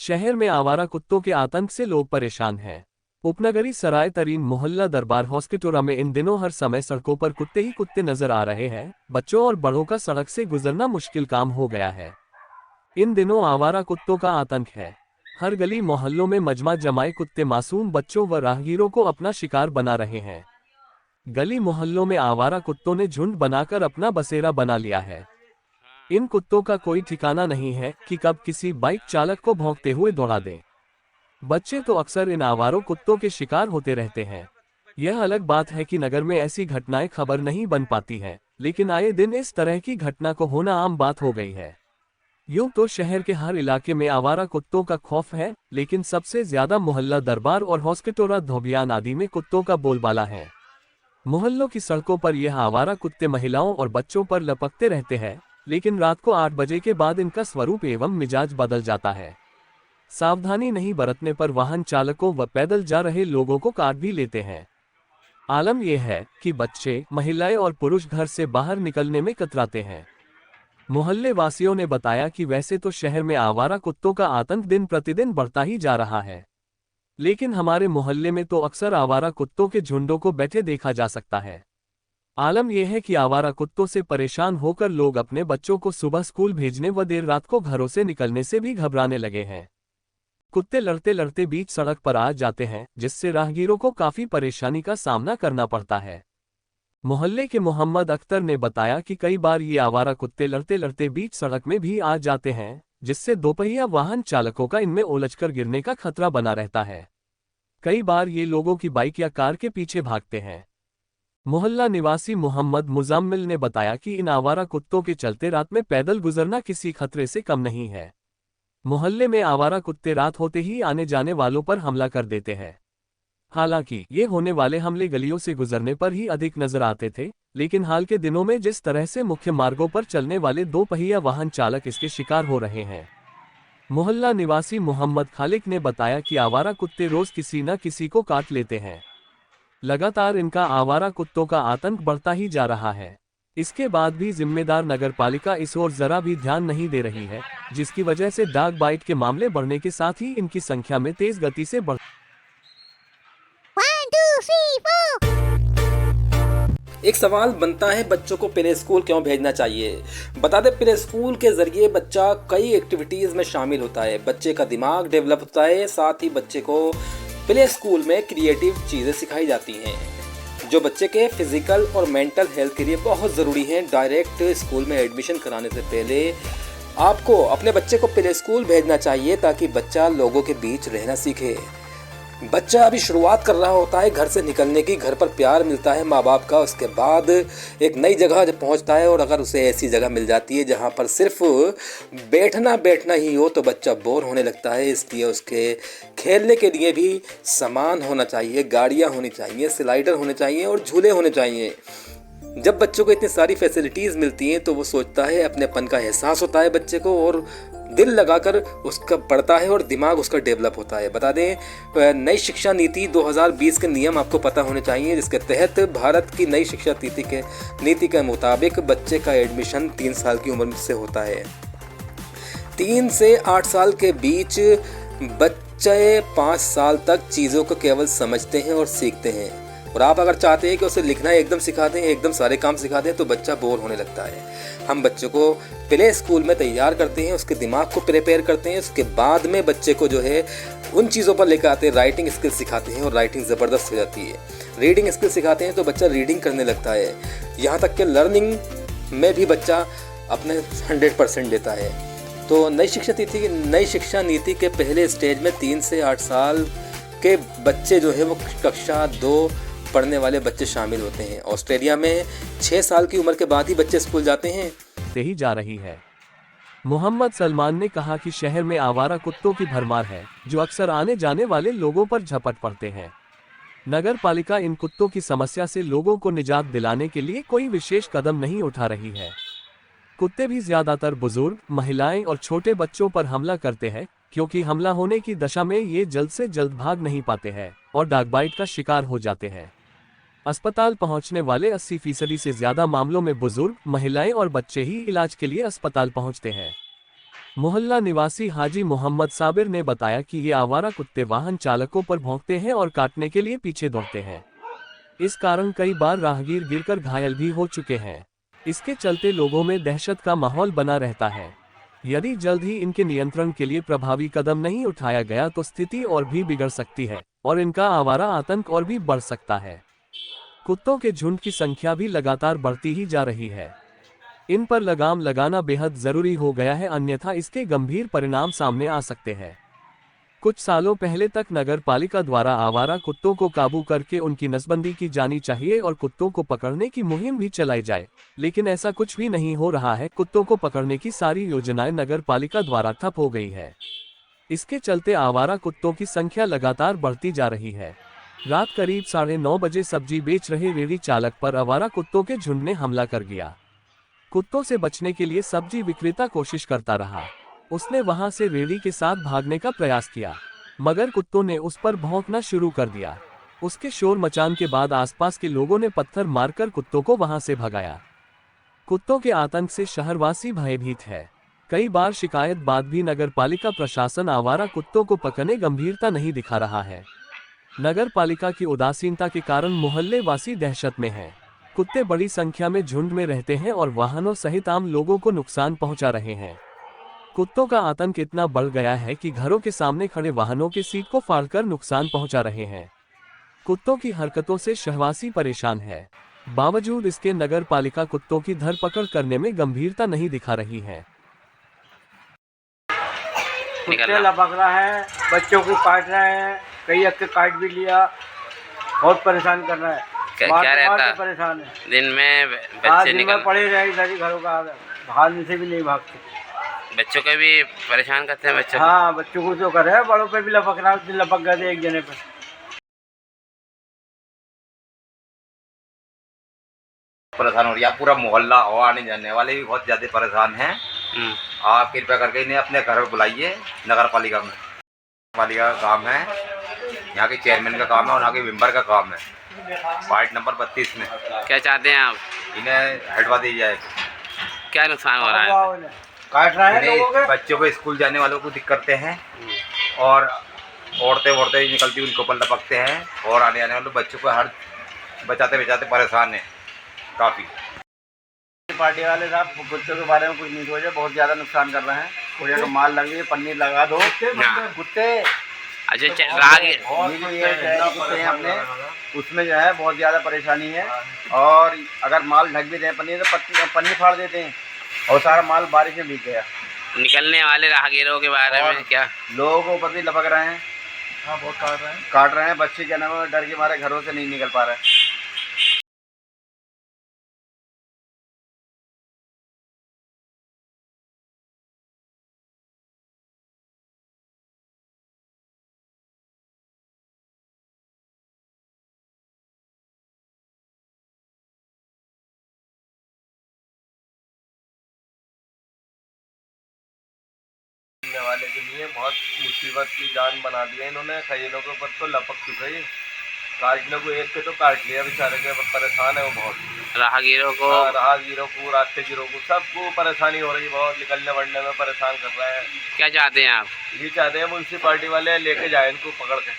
शहर में आवारा कुत्तों के आतंक से लोग परेशान हैं। उपनगरी सराय तरीन मोहल्ला दरबार हॉस्पिटोरा में इन दिनों हर समय सड़कों पर कुत्ते ही कुत्ते नजर आ रहे हैं। बच्चों और बड़ों का सड़क से गुजरना मुश्किल काम हो गया है। इन दिनों आवारा कुत्तों का आतंक है। हर गली मोहल्लों में मजमा जमाए कुत्ते मासूम बच्चों व राहगीरों को अपना शिकार बना रहे हैं। गली मोहल्लों में आवारा कुत्तों ने झुंड बनाकर अपना बसेरा बना लिया है। इन कुत्तों का कोई ठिकाना नहीं है कि कब किसी बाइक चालक को भौंकते हुए दौड़ा दें। बच्चे तो अक्सर इन आवारों कुत्तों के शिकार होते रहते हैं। यह अलग बात है कि नगर में ऐसी घटनाएं खबर नहीं बन पाती हैं, लेकिन आए दिन इस तरह की घटना को होना आम बात हो गई है। यूं तो शहर के हर इलाके में आवारा कुत्तों का खौफ है, लेकिन सबसे ज्यादा मोहल्ला दरबार और हॉस्पिटोरा धोबियान आदि में कुत्तों का बोलबाला है। मोहल्लों की सड़कों पर यह आवारा कुत्ते महिलाओं और बच्चों पर लपकते रहते हैं, लेकिन रात को 8 बजे के बाद इनका स्वरूप एवं मिजाज बदल जाता है। सावधानी नहीं बरतने पर वाहन चालकों व पैदल जा रहे लोगों को काट भी लेते हैं। आलम यह है कि बच्चे, महिलाएं और पुरुष घर से बाहर निकलने में कतराते हैं। मोहल्ले वासियों ने बताया कि वैसे तो शहर में आवारा कुत्तों का आतंक दिन प्रतिदिन बढ़ता ही जा रहा है, लेकिन हमारे मोहल्ले में तो अक्सर आवारा कुत्तों के झुंडों को बैठे देखा जा सकता है। आलम यह है कि आवारा कुत्तों से परेशान होकर लोग अपने बच्चों को सुबह स्कूल भेजने व देर रात को घरों से निकलने से भी घबराने लगे हैं। कुत्ते लड़ते लड़ते बीच सड़क पर आ जाते हैं, जिससे राहगीरों को काफी परेशानी का सामना करना पड़ता है। मोहल्ले के मोहम्मद अख्तर ने बताया कि कई बार ये आवारा कुत्ते लड़ते लड़ते बीच सड़क में भी आ जाते हैं, जिससे दोपहिया वाहन चालकों का इनमें उलझकर गिरने का खतरा बना रहता है। कई बार ये लोगों की बाइक या कार के पीछे भागते हैं। मोहल्ला निवासी मोहम्मद मुजाम्मिल ने बताया कि इन आवारा कुत्तों के चलते रात में पैदल गुजरना किसी खतरे से कम नहीं है। मोहल्ले में आवारा कुत्ते रात होते ही आने जाने वालों पर हमला कर देते हैं। हालांकि ये होने वाले हमले गलियों से गुजरने पर ही अधिक नजर आते थे, लेकिन हाल के दिनों में जिस तरह से मुख्य मार्गों पर चलने वाले दोपहिया वाहन चालक इसके शिकार हो रहे हैं। मोहल्ला निवासी मोहम्मद खालिक ने बताया कि आवारा कुत्ते रोज किसी न किसी को काट लेते हैं। लगातार इनका आवारा कुत्तों का आतंक बढ़ता ही जा रहा है। इसके बाद भी जिम्मेदार नगरपालिका इस ओर जरा भी ध्यान नहीं दे रही है, जिसकी वजह से डाग बाइट के मामले बढ़ने के साथ ही इनकी संख्या में तेज गति से बढ़। 1 2 3 4। एक सवाल बनता है, बच्चों को प्ले स्कूल क्यों भेजना चाहिए। बता दें, प्ले स्कूल के जरिए बच्चा कई एक्टिविटीज़ में शामिल होता है, बच्चे का दिमाग डेवलप होता है, साथ ही बच्चे को प्ले स्कूल में क्रिएटिव चीज़ें सिखाई जाती हैं जो बच्चे के फिजिकल और मेंटल हेल्थ के लिए बहुत ज़रूरी हैं। डायरेक्ट स्कूल में एडमिशन कराने से पहले आपको अपने बच्चे को प्ले स्कूल भेजना चाहिए ताकि बच्चा लोगों के बीच रहना सीखे। बच्चा अभी शुरुआत कर रहा होता है घर से निकलने की, घर पर प्यार मिलता है माँ बाप का, उसके बाद एक नई जगह जब पहुंचता है और अगर उसे ऐसी जगह मिल जाती है जहां पर सिर्फ बैठना ही हो तो बच्चा बोर होने लगता है। इसलिए उसके खेलने के लिए भी सामान होना चाहिए, गाड़ियां होनी चाहिए, स्लाइडर होने चाहिए और झूले होने चाहिए। जब बच्चों को इतनी सारी फैसिलिटीज़ मिलती हैं तो वो सोचता है, अपनेपन का एहसास होता है बच्चे को और दिल लगाकर उसका पढ़ता है और दिमाग उसका डेवलप होता है। बता दें, नई शिक्षा नीति 2020 के नियम आपको पता होने चाहिए, जिसके तहत भारत की नई शिक्षा नीति के मुताबिक बच्चे का एडमिशन 3 साल की उम्र से होता है। 3 से 8 साल के बीच बच्चे 5 साल तक चीज़ों को केवल समझते हैं और सीखते हैं, और आप अगर चाहते हैं कि उसे लिखना एकदम सिखा दें, एकदम सारे काम सिखा दें, तो बच्चा बोर होने लगता है। हम बच्चों को प्ले स्कूल में तैयार करते हैं, उसके दिमाग को प्रिपेयर करते हैं, उसके बाद में बच्चे को जो है उन चीज़ों पर लेकर आते हैं, राइटिंग स्किल सिखाते हैं और राइटिंग ज़बरदस्त हो जाती है। रीडिंग स्किल सिखाते हैं तो बच्चा रीडिंग करने लगता है। यहाँ तक कि लर्निंग में भी बच्चा अपने 100% देता है। तो नई शिक्षा नीति के पहले स्टेज में 3 से 8 साल के बच्चे जो है वो कक्षा 2 पढ़ने वाले बच्चे शामिल होते हैं। ऑस्ट्रेलिया में 6 साल की उम्र के बाद ही बच्चे स्कूल जाते हैं। ही जा रही है। मोहम्मद सलमान ने कहा कि शहर में आवारा कुत्तों की भरमार है, जो अक्सर आने जाने वाले लोगों पर झपट पड़ते हैं। नगर पालिका इन कुत्तों की समस्या से लोगों को निजात दिलाने के लिए कोई विशेष कदम नहीं उठा रही है। कुत्ते भी ज्यादातर बुजुर्ग, महिलाएं और छोटे बच्चों पर हमला करते हैं, क्योंकि हमला होने की दशा में ये जल्द से जल्द भाग नहीं पाते हैं और डाग बाइट का शिकार हो जाते हैं। अस्पताल पहुंचने वाले 80% से ज्यादा मामलों में बुजुर्ग, महिलाएं और बच्चे ही इलाज के लिए अस्पताल पहुंचते हैं। मोहल्ला निवासी हाजी मोहम्मद साबिर ने बताया कि ये आवारा कुत्ते वाहन चालकों पर भौंकते हैं और काटने के लिए पीछे दौड़ते हैं। इस कारण कई बार राहगीर गिरकर घायल भी हो चुके हैं। इसके चलते लोगों में दहशत का माहौल बना रहता है। यदि जल्द ही इनके नियंत्रण के लिए प्रभावी कदम नहीं उठाया गया तो स्थिति और भी बिगड़ सकती है और इनका आवारा आतंक और भी बढ़ सकता है। कुत्तों के झुंड की संख्या भी लगातार बढ़ती ही जा रही है। इन पर लगाम लगाना बेहद जरूरी हो गया है, अन्यथा इसके गंभीर परिणाम सामने आ सकते हैं। कुछ सालों पहले तक नगर पालिका द्वारा आवारा कुत्तों को काबू करके उनकी नसबंदी की जानी चाहिए और कुत्तों को पकड़ने की मुहिम भी चलाई जाए, लेकिन ऐसा कुछ भी नहीं हो रहा है। कुत्तों को पकड़ने की सारी योजनाएं नगर पालिका द्वारा ठप हो गई है। इसके चलते आवारा कुत्तों की संख्या लगातार बढ़ती जा रही है। रात करीब 9:30 बजे सब्जी बेच रहे रेहड़ी चालक पर आवारा कुत्तों के झुंड ने हमला कर दिया। कुत्तों से बचने के लिए सब्जी विक्रेता कोशिश करता रहा। उसने वहां से रेहड़ी के साथ भागने का प्रयास किया, मगर कुत्तों ने उस पर भौंकना शुरू कर दिया। उसके शोर मचान के बाद आसपास के लोगों ने पत्थर मारकर कुत्तों को वहां से भगाया। कुत्तों के आतंक से शहरवासी भयभीत है। कई बार शिकायत बाद भी नगर पालिका प्रशासन आवारा कुत्तों को पकड़ने गंभीरता नहीं दिखा रहा है। नगर पालिका की उदासीनता के कारण मोहल्ले वासी दहशत में हैं। कुत्ते बड़ी संख्या में झुंड में रहते हैं और वाहनों सहित आम लोगों को नुकसान पहुंचा रहे हैं। कुत्तों का आतंक इतना बढ़ गया है कि घरों के सामने खड़े वाहनों के सीट को फाड़कर नुकसान पहुंचा रहे हैं। कुत्तों की हरकतों से शहरवासी परेशान है। बावजूद इसके नगर पालिका कुत्तों की धरपकड़ करने में गंभीरता नहीं दिखा रही है। कुत्ते लपक रहा है, बच्चों को काट रहे हैं, कई अक्के काट भी लिया, बहुत परेशान कर रहा है। क्या रहता परेशान है। दिन में बच्चे दिन में पड़े रहे इधर ही घरों का, बाहर से भी नहीं भागते। बच्चों को भी परेशान करते हैं बच्चों हाँ, बच्चों को तो कर रहे हैं, बड़ों पे भी लपक रहा है। लपक गए थे एक जने पे। परेशान हो रही है पूरा मोहल्ला और आने जाने वाले भी बहुत ज़्यादा परेशान हैं। आप कृपया करके इन्हें अपने घर में बुलाइए। नगर पालिका में पालिका का काम है, यहाँ के चेयरमैन का काम है और यहाँ के मेंबर का काम है। वार्ड नंबर 32 में क्या चाहते हैं आप? इन्हें हटवा दी जाए। क्या नुकसान हो रहा है? काट रहा है लोगों के। बच्चों को स्कूल जाने वालों को दिक्कतें हैं और औरतें निकलती उनको पर लपकते हैं और आने वाले बच्चों को हर बचाते बचाते परेशान है काफ़ी। पार्टी वाले साहब कुत्तों के बारे में कुछ नहीं सोचे, बहुत ज़्यादा नुकसान कर रहे हैं। कोई अगर माल लग गई, पन्नी लगा दो। कुत्ते अच्छा ये जो ये कुत्ते हैं अपने, उसमें जो है बहुत ज़्यादा परेशानी है। और अगर माल ढक भी रहे पन्नी तो पन्नी फाड़ देते हैं और सारा माल बारिश में भीग गया। निकलने वाले राहगीरों के बारे में क्या? लोगों को ऊपर भी लपक रहे हैं। हाँ, बहुत काट रहे हैं। बच्चे क्या नाम है, डर के मारे घरों से नहीं निकल पा रहे हैं। वाले के लिए बहुत मुसीबत की जान बना दी है इन्होंने। खजीनों के ऊपर तो लपक चुके हैं। काटने को एक के तो काट लिया, बेचारे के परेशान है वो बहुत। राहगीरों को राहगीरों को, रास्तेगीरों को, सबको परेशानी हो रही है बहुत। निकलने बढ़ने में परेशान कर रहे हैं। क्या चाहते हैं आप? ये चाहते हैं म्यूनसिपालिटी वाले लेके जाए इनको पकड़ के।